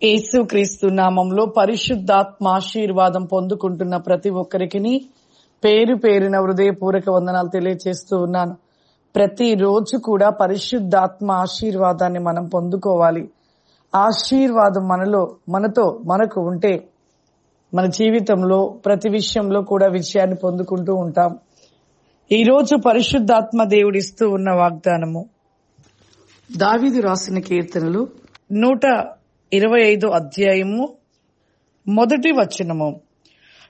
యేసుక్రీస్తు నామంలో పరిశుద్ధాత్మ ఆశీర్వాదం పొందుకుంటున్న ప్రతి ఒక్కరికి పేరు పేరున హృదయపూర్వక వందనాలు తెలియజేస్తూ ఉన్నాను. ప్రతిరోజు కూడా పరిశుద్ధాత్మ ఆశీర్వాదాన్ని మనం పొందుకోవాలి. ఆశీర్వాదం మనకు ఉంటే మన జీవితంలో ప్రతి విషయంలో కూడా విజయాన్ని పొందుకుంటూ ఉంటాం. ఈ రోజు పరిశుద్ధాత్మ దేవుడిస్తూ ఉన్న వాగ్దానము దావీదు రాసిన కీర్తనలు 125 అధ్యాయము 1 వచనము.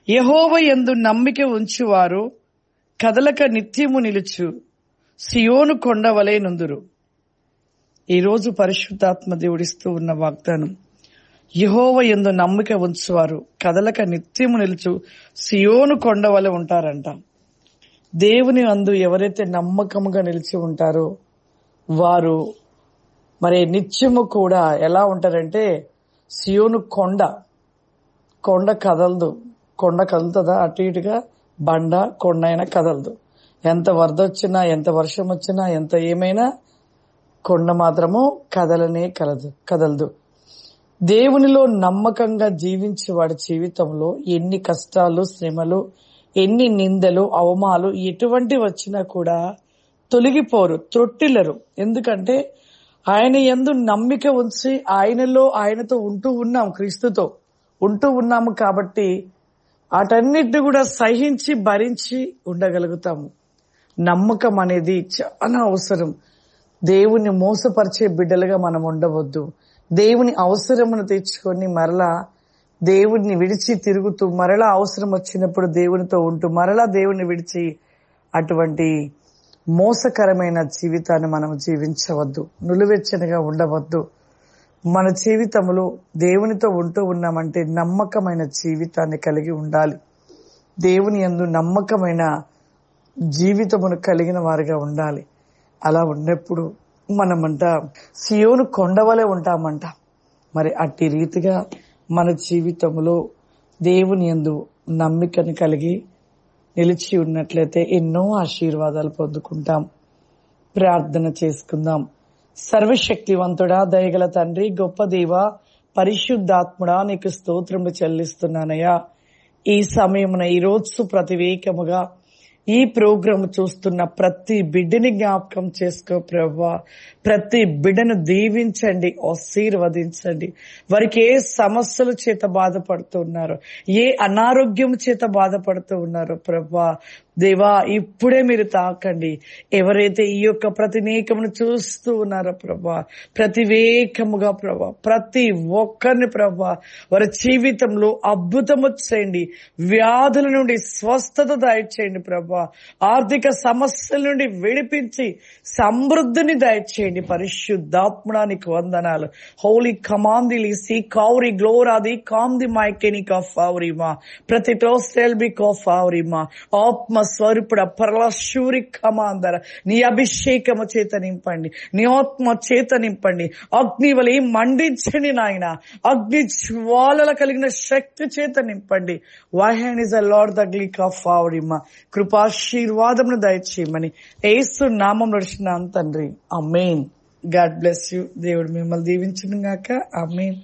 యెహోవా యందు నమ్మిక ఉంచువారు కదలక నిత్యము నిలుచు సియోను కొండవలే నుందురు. ఈ రోజు పరిశుద్ధాత్మ దేవుడిస్తూ ఉన్న వాగ్దానం, యెహోవా యందు నమ్మిక ఉంచువారు కదలక నిత్యము నిలుచు సియోను కొండవలే ఉంటారంట. దేవుని అందు ఎవరైతే నమ్మకముగా నిలిచి ఉంటారో వారు మరి నిత్యము కూడా ఎలా ఉంటారంటే సియోను కొండ కదలదు. కొండ కదులుతుందా? అటు ఇటుగా కొండ అయినా కదలదు. ఎంత వరద వచ్చినా, ఎంత వర్షం వచ్చినా, ఎంత ఏమైనా కొండ మాత్రము కదలదు. దేవునిలో నమ్మకంగా జీవించే వాడి జీవితంలో ఎన్ని కష్టాలు, శ్రమలు, ఎన్ని నిందలు, అవమానాలు ఎటువంటి వచ్చినా కూడా తొలగిపోరు, త్రొట్టిల్లరు. ఎందుకంటే ఆయన యందు నమ్మిక ఉంచి ఆయనతో ఉంటూ ఉన్నాం, క్రీస్తుతో ఉంటూ ఉన్నాము కాబట్టి వాటన్నిటిని కూడా సహించి భరించి ఉండగలుగుతాము. నమ్మకం అనేది చాలా అవసరం. దేవుని మోసపరిచే బిడ్డలుగా మనం ఉండవద్దు. దేవుని అవసరమును తెచ్చుకొని మరలా దేవుడిని విడిచి తిరుగుతూ, మరలా అవసరం వచ్చినప్పుడు దేవునితో ఉంటూ, మరలా దేవుని విడిచి అటువంటి మోసకరమైన జీవితాన్ని మనం జీవించవద్దు. నులివెచ్చనిగా ఉండవద్దు. మన జీవితంలో దేవునితో ఉంటూ ఉన్నామంటే నమ్మకమైన జీవితాన్ని కలిగి ఉండాలి. దేవుని యందు నమ్మకమైన జీవితమును కలిగిన వారిగా ఉండాలి. అలా ఉన్నప్పుడు మనమంట సియోను కొండవలే ఉంటామంట. మరి అట్టి రీతిగా మన జీవితంలో దేవుని యందు నమ్మికను కలిగి నిలిచి ఉన్నట్లయితే ఎన్నో ఆశీర్వాదాలు పొందుకుంటాం. ప్రార్థన చేసుకుందాం. సర్వశక్తివంతుడా, దయగల తండ్రి, గొప్ప దేవ, పరిశుద్ధాత్ముడా, నీకు స్తోత్రములు చెల్లిస్తున్నానయ్యా. ఈ సమయమున ఈ రోజు ప్రతివేకముగా ఈ ప్రోగ్రాం చూస్తున్న ప్రతి బిడ్డని జ్ఞాపకం చేసుకో ప్రభువా. ప్రతి బిడ్డను దీవించండి, ఆశీర్వదించండి. వారికి ఏ సమస్యల చేత బాధపడుతున్నారో, ఏ అనారోగ్యం చేత బాధపడుతూ ఉన్నారో ప్రభువా దేవా, ఇప్పుడే మీరు తాకండి. ఎవరైతే ఈ యొక్క ప్రతినేకమును చూస్తూ ఉన్నారో ప్రభా, ప్రతివేకముగా ప్రభా, ప్రతి ఒక్కరిని ప్రభా వారి జీవితంలో అద్భుతము చేయండి. వ్యాధుల నుండి స్వస్థత దయచేయండి ప్రభా. ఆర్థిక సమస్యల నుండి విడిపించి సమృద్ధిని దయచేయండి. పరిశుద్ధాత్మడానికి వందనాలు. హోలీ కమాందిలి సి కౌరి గ్లోరాది కాంది మైకెనిక ఫౌరిమా ప్రతి టోస్టెల్బిక్ ఫౌరిమా ఆత్మ స్వరూపుడ పరలశూరి కమాందర, నీ అభిషేకము చేత నింపండి, నీ ఆత్మ చేత నింపండి. అగ్ని వలె మండించండి నాయన, అగ్ని జ్వాలల కలిగిన శక్తి చేత నింపండి. Why hand is the Lord the గ్లిక్ ఆఫ్ ఫౌరిమా కృపాశీర్వాదమును దయచేయమని యేసు నామం నడిచిన తండ్రి, ఆమేన్. God bless you. దేవుడు మిమ్మల్ని దీవించును గాక. ఆమేన్.